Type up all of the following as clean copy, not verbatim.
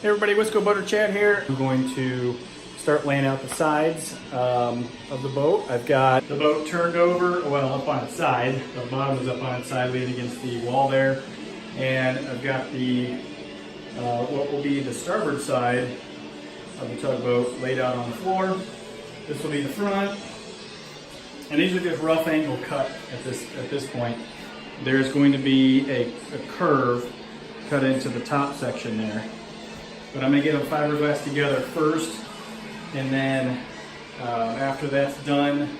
Hey everybody, Wisco Butter Chad here. I'm going to start laying out the sides of the boat. I've got the boat turned over, well, up on its side. The bottom is up on its side, leaning against the wall there. And I've got the, what will be the starboard side of the tugboat laid out on the floor. This will be the front. And these are just rough angle cut at this point. There's going to be a curve cut into the top section there. But I'm going to get a fiberglass together first, and then after that's done,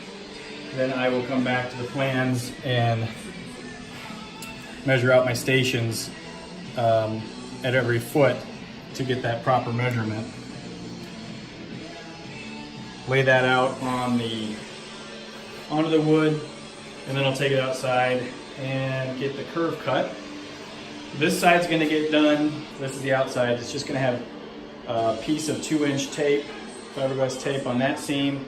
then I will come back to the plans and measure out my stations at every foot to get that proper measurement. Lay that out onto the wood, and then I'll take it outside and get the curve cut. This side's going to get done. This is the outside. It's just going to have a piece of 2-inch tape, fiberglass tape on that seam,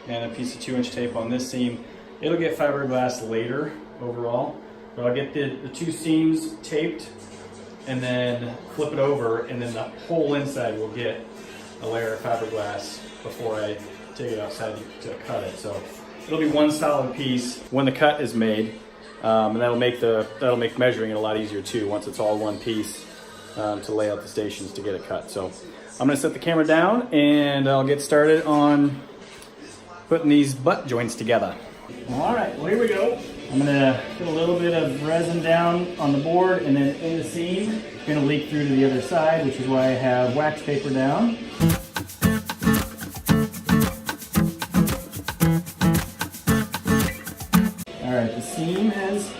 and a piece of 2-inch tape on this seam. It'll get fiberglass later overall, but I'll get the two seams taped and then flip it over, and then the whole inside will get a layer of fiberglass before I take it outside to cut it. So it'll be one solid piece when the cut is made. And that'll make measuring it a lot easier too once it's all one piece to lay out the stations to get it cut. So I'm going to set the camera down and I'll get started on putting these butt joints together. All right, well here we go. I'm going to put a little bit of resin down on the board and then in the seam. It's going to leak through to the other side, which is why I have wax paper down. Alright, the seam has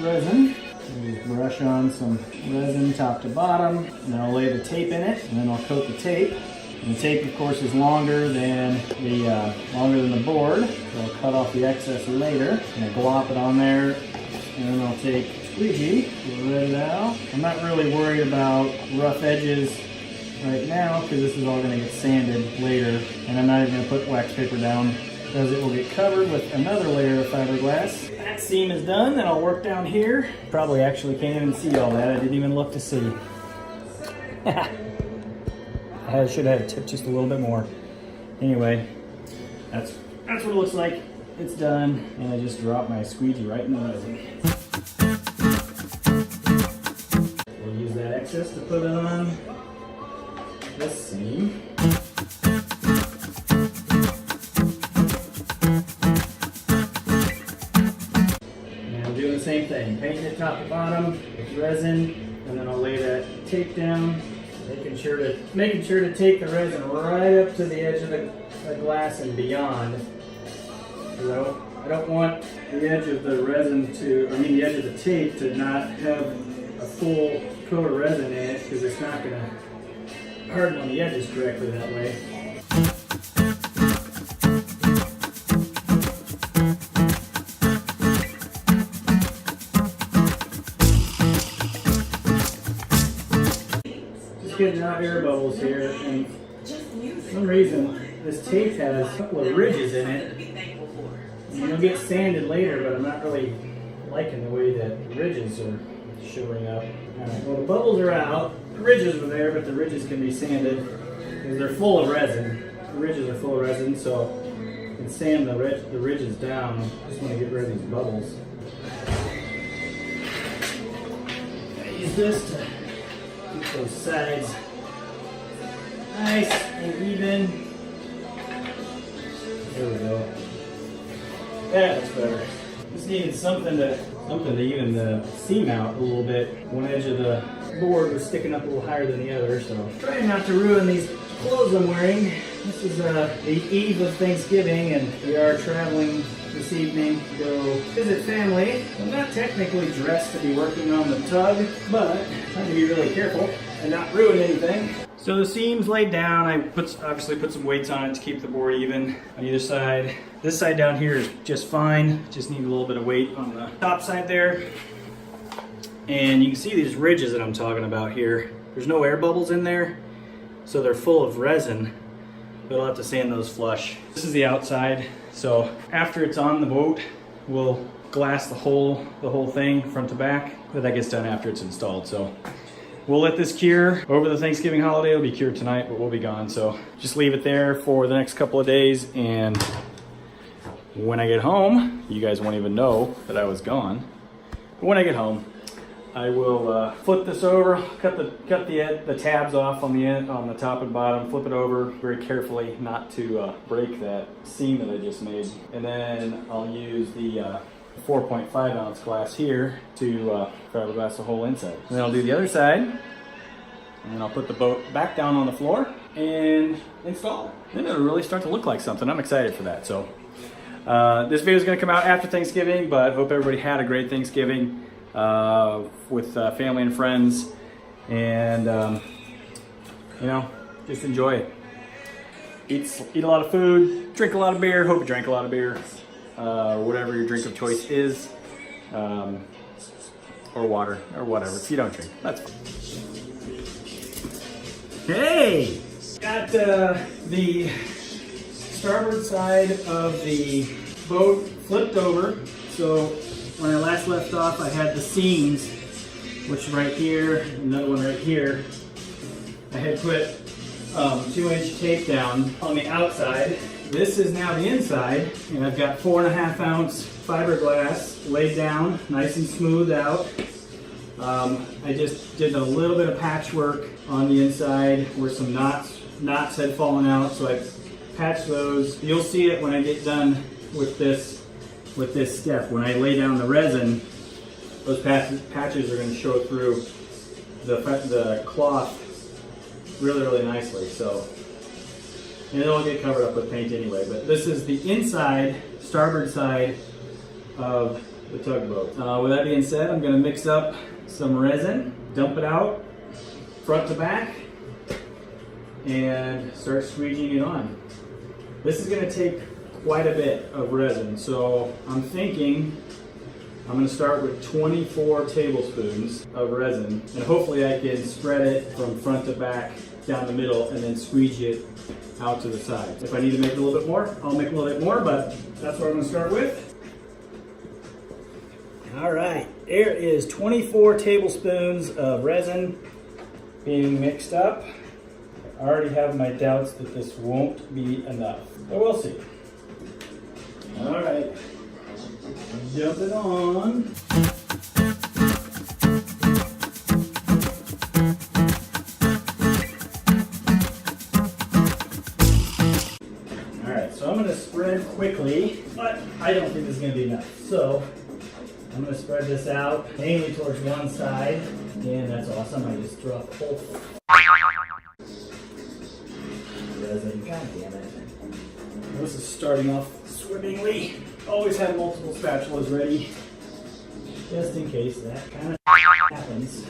resin. Just brush on some resin top to bottom, and then I'll lay the tape in it, and then I'll coat the tape. And the tape, of course, is longer than the board, so I'll cut off the excess later. And I'll glop it on there, and then I'll take squeegee, let it out. I'm not really worried about rough edges right now, because this is all going to get sanded later, and I'm not even going to put wax paper down, because it will get covered with another layer of fiberglass. That seam is done, then I'll work down here. Probably actually can't even see all that. I didn't even look to see. I should have tipped just a little bit more. Anyway, that's what it looks like. It's done, and I just dropped my squeegee right in the resin. We'll use that excess to put on this seam. Same thing, paint it top to bottom with resin, and then I'll lay that tape down, making sure to take the resin right up to the edge of the glass and beyond. I don't want the edge of the resin the edge of the tape to not have a full coat of resin in it, because it's not going to harden on the edges correctly that way. Getting out air bubbles here, and for some reason this tape has a couple of ridges in it. And it'll get sanded later, but I'm not really liking the way that the ridges are showing up. Well, the bubbles are out. The ridges are there, but the ridges can be sanded because they're full of resin. The ridges are full of resin, so I can sand the ridges down. I just want to get rid of these bubbles. I use this to keep those sides nice and even. There we go. That looks better. Just needed something to even the seam out a little bit. One edge of the board was sticking up a little higher than the other, so trying not to ruin these clothes I'm wearing. This is the eve of Thanksgiving, and we are traveling this evening to go visit family. I'm not technically dressed to be working on the tug, but I'm trying to be really careful and not ruin anything. So the seam's laid down. I obviously put some weights on it to keep the board even on either side. This side down here is just fine. Just need a little bit of weight on the top side there. And you can see these ridges that I'm talking about here. There's no air bubbles in there, so they're full of resin, but I'll have to sand those flush. This is the outside, so after it's on the boat, we'll glass the whole thing front to back, but that gets done after it's installed. So we'll let this cure over the Thanksgiving holiday. It'll be cured tonight, but we'll be gone. So just leave it there for the next couple of days. And when I get home, you guys won't even know that I was gone. But when I get home, I will flip this over, cut the tabs off on the top and bottom, flip it over very carefully not to break that seam that I just made. And then I'll use the 4.5 ounce glass here to fiberglass the whole inside. And then I'll do the other side, and then I'll put the boat back down on the floor and install it. Then it'll really start to look like something. I'm excited for that. So this video is going to come out after Thanksgiving, but hope everybody had a great Thanksgiving with family and friends, and you know, just enjoy it. Eat a lot of food, drink a lot of beer. Hope you drank a lot of beer, whatever your drink of choice is, or water, or whatever. If you don't drink, that's fine. Hey, got the starboard side of the boat flipped over. So when I last left off, I had the seams, which right here, another one right here. I had put 2-inch tape down on the outside. This is now the inside, and I've got 4.5 ounce fiberglass laid down, nice and smoothed out. I just did a little bit of patchwork on the inside where some knots had fallen out, so I patched those. You'll see it when I get done with this step. When I lay down the resin, those patches are going to show through the cloth really nicely. So, and it'll get covered up with paint anyway. But this is the inside, starboard side of the tugboat. With that being said, I'm going to mix up some resin, dump it out front to back, and start squeegeeing it on. This is going to take quite a bit of resin, so I'm thinking I'm going to start with 24 tablespoons of resin, and hopefully I can spread it from front to back down the middle and then squeegee it out to the sides. If I need to make a little bit more, I'll make a little bit more, but that's what I'm going to start with. All right, there is 24 tablespoons of resin being mixed up. I already have my doubts that this won't be enough, but we'll see. All right, dump it on. All right, so I'm going to spread quickly, but I don't think this is going to be enough. So I'm going to spread this out mainly towards one side, and that's awesome. I just dropped the whole resin. God damn it. This is starting off swimmingly. Always have multiple spatulas ready, just in case that kind of happens.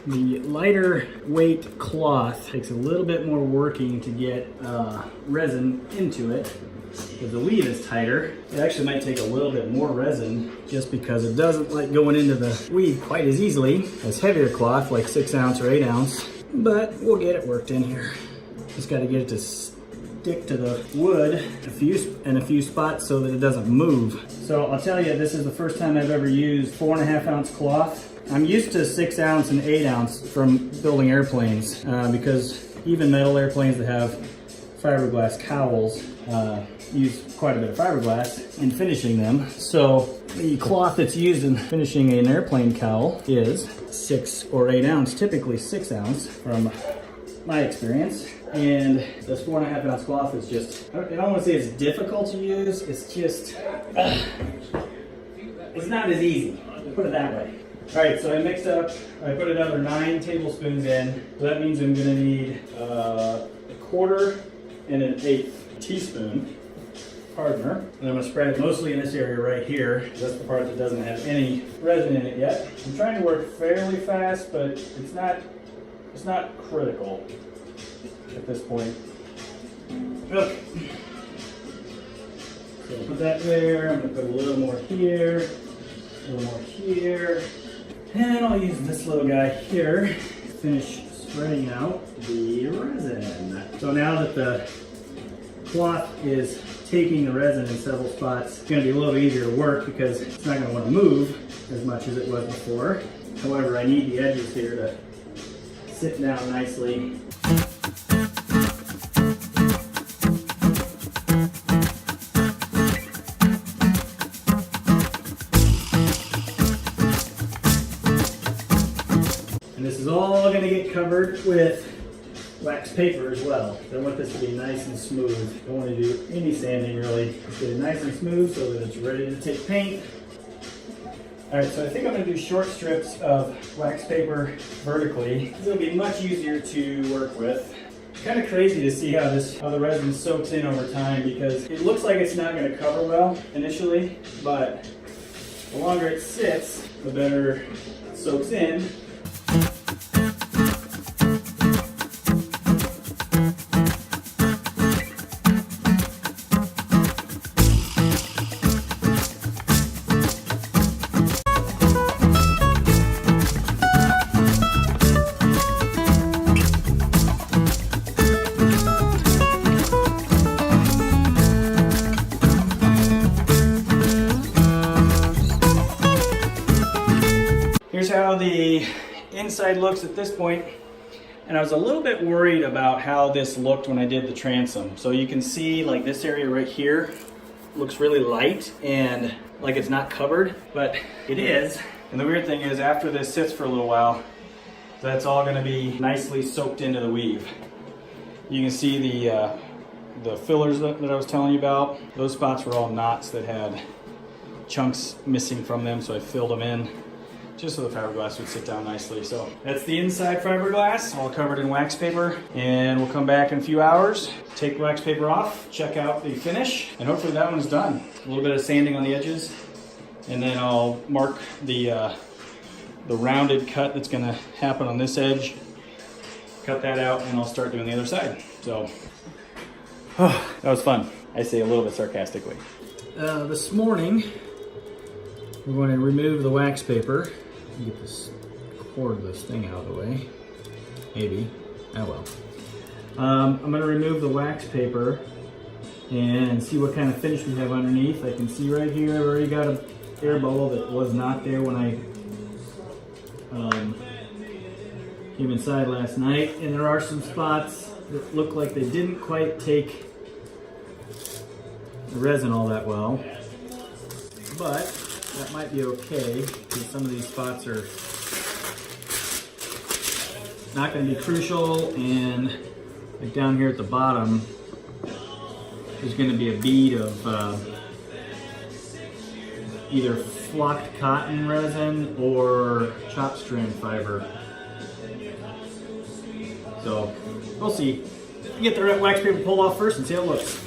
The lighter weight cloth takes a little bit more working to get resin into it because the weave is tighter. It actually might take a little bit more resin just because it doesn't like going into the weave quite as easily as heavier cloth like 6 ounce or 8 ounce, but we'll get it worked in here. Just got to get it to stick to the wood in a few spots so that it doesn't move. So I'll tell you, this is the first time I've ever used 4.5 ounce cloth. I'm used to 6 ounce and 8 ounce from building airplanes because even metal airplanes that have fiberglass cowls use quite a bit of fiberglass in finishing them. So the cloth that's used in finishing an airplane cowl is 6 or 8 ounce, typically 6 ounce from my experience. And this 4.5 ounce cloth is just, I don't want to say it's difficult to use, it's just, it's not as easy, put it that way. All right, so I mixed up, I put another 9 tablespoons in. So that means I'm gonna need a 1/4 and an 1/8 teaspoon hardener. And I'm gonna spread it mostly in this area right here. That's the part that doesn't have any resin in it yet. I'm trying to work fairly fast, but it's not critical at this point. Okay. So I'll put that there, I'm gonna put a little more here. A little more here. And I'll use this little guy here to finish spreading out the resin. So now that the cloth is taking the resin in several spots, it's going to be a little easier to work because it's not going to want to move as much as it was before. However, I need the edges here to sit down nicely. And this is all going to get covered with wax paper as well. I want this to be nice and smooth. Don't want to do any sanding really. Just get it nice and smooth so that it's ready to take paint. Alright, so I think I'm going to do short strips of wax paper vertically. It'll be much easier to work with. It's kind of crazy to see how the resin soaks in over time because it looks like it's not going to cover well initially, but the longer it sits, the better it soaks in. Here's how the inside looks at this point, and I was a little bit worried about how this looked when I did the transom. So you can see like this area right here looks really light and like it's not covered, but it is. And the weird thing is after this sits for a little while, that's all going to be nicely soaked into the weave. You can see the fillers that I was telling you about. Those spots were all knots that had chunks missing from them, so I filled them in just so the fiberglass would sit down nicely. So that's the inside fiberglass, all covered in wax paper. And we'll come back in a few hours, take the wax paper off, check out the finish, and hopefully that one's done. A little bit of sanding on the edges, and then I'll mark the rounded cut that's gonna happen on this edge. Cut that out, and I'll start doing the other side. So, that was fun. I say a little bit sarcastically. This morning, we're going to remove the wax paper. Get this cord of this thing out of the way. Maybe. Oh well. I'm going to remove the wax paper and see what kind of finish we have underneath. I can see right here I've already got an air bubble that was not there when I came inside last night. And there are some spots that look like they didn't quite take the resin all that well. But that might be okay because some of these spots are not going to be crucial, and like down here at the bottom there's going to be a bead of either flocked cotton resin or chop strand fiber. So we'll see. Get the wax paper pulled off first and see how it looks.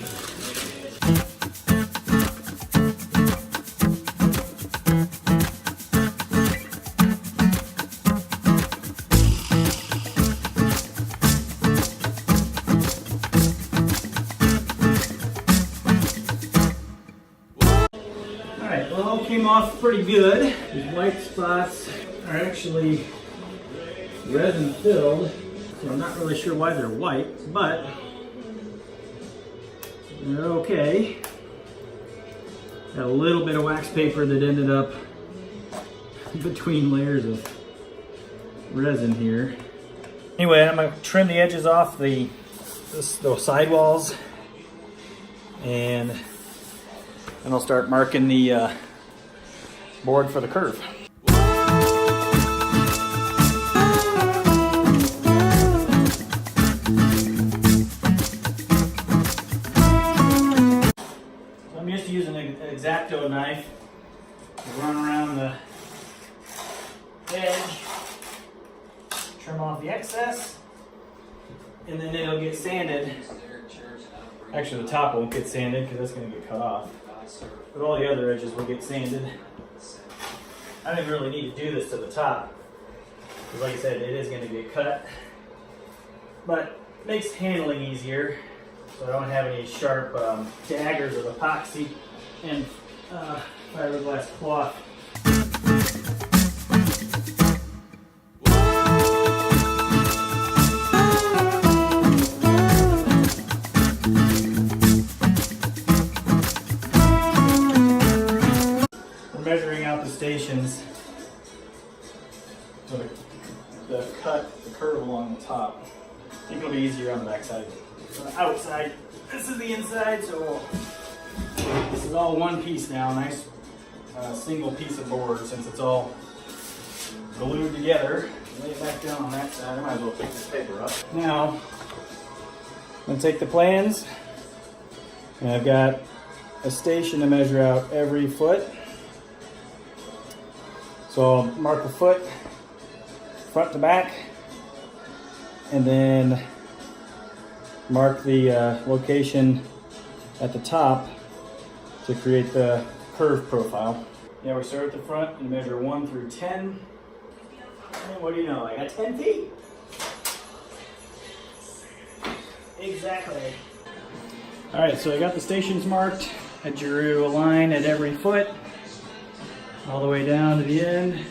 Alright, well, it all came off pretty good. These white spots are actually resin filled, so I'm not really sure why they're white, but they're okay. Got a little bit of wax paper that ended up between layers of resin here. Anyway, I'm going to trim the edges off the sidewalls, and then I'll start marking the board for the curve. So I'm just using an X-Acto knife to run around the edge, trim off the excess, and then it'll get sanded. Actually, the top won't get sanded because that's going to get cut off. But all the other edges will get sanded. I didn't really need to do this to the top, because like I said, it is going to get cut. But it makes handling easier, so I don't have any sharp daggers of epoxy and fiberglass cloth. So the cut, the curve along the top. I think it'll be easier on the back side. On the outside, this is the inside, so this is all one piece now. Nice single piece of board since it's all glued together. Lay it back down on that side. I might as well pick this paper up. Now, I'm gonna take the plans, and I've got a station to measure out every foot. So I'll mark a foot front to back, and then mark the location at the top to create the curve profile. Yeah, we start at the front and measure 1 through 10. And what do you know, I got 10 feet. Exactly. All right, so I got the stations marked. I drew a line at every foot, all the way down to the end.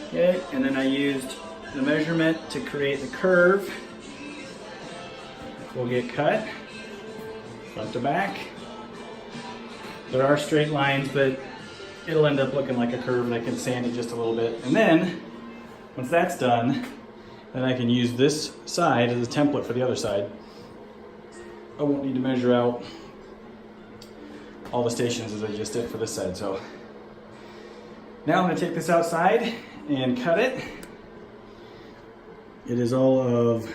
Okay, and then I used the measurement to create the curve. Will get cut front to back. There are straight lines, but it'll end up looking like a curve, and I can sand it just a little bit. And then, once that's done, then I can use this side as a template for the other side. I won't need to measure out all the stations as I just did for this side. So now I'm going to take this outside and cut it. It is all of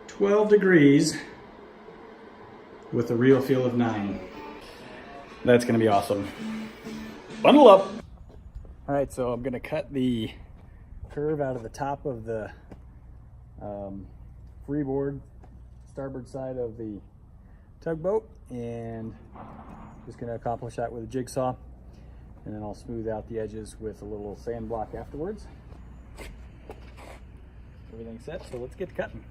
12 degrees with a real feel of 9. That's going to be awesome. Bundle up. All right, so I'm going to cut the curve out of the top of the freeboard starboard side of the tugboat, and just going to accomplish that with a jigsaw, and then I'll smooth out the edges with a little sand block afterwards. Everything's set, so let's get cutting.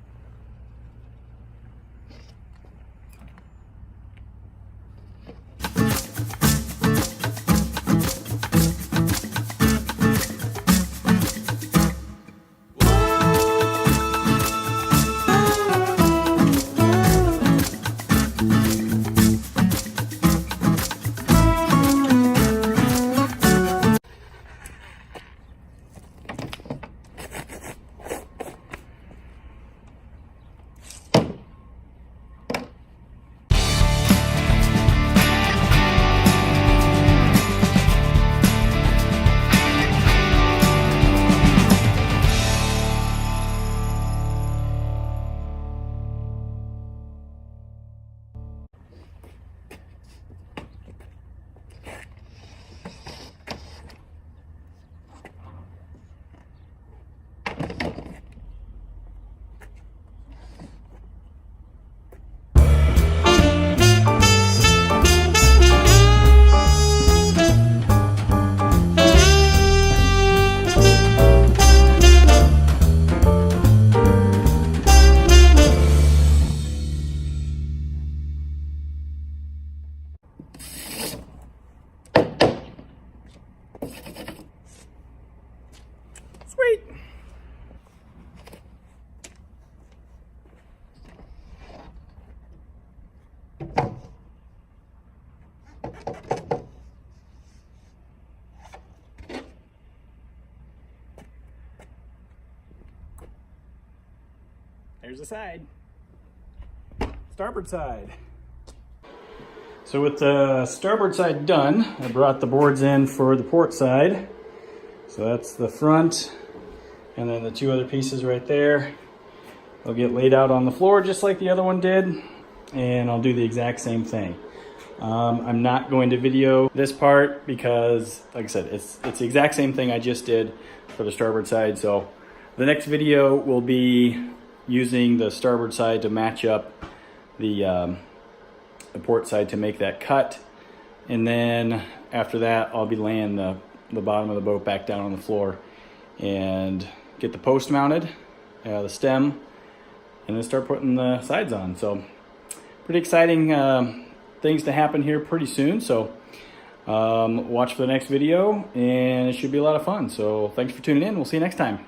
Sweet. There's the side. Starboard side. So with the starboard side done, I brought the boards in for the port side. So that's the front, and then the two other pieces right there. They'll get laid out on the floor just like the other one did, and I'll do the exact same thing. I'm not going to video this part because, like I said, it's the exact same thing I just did for the starboard side. So the next video will be using the starboard side to match up the port side to make that cut. And then after that, I'll be laying the bottom of the boat back down on the floor and get the post mounted, the stem, and then start putting the sides on. So pretty exciting things to happen here pretty soon. So watch for the next video, and it should be a lot of fun. So thanks for tuning in. We'll see you next time.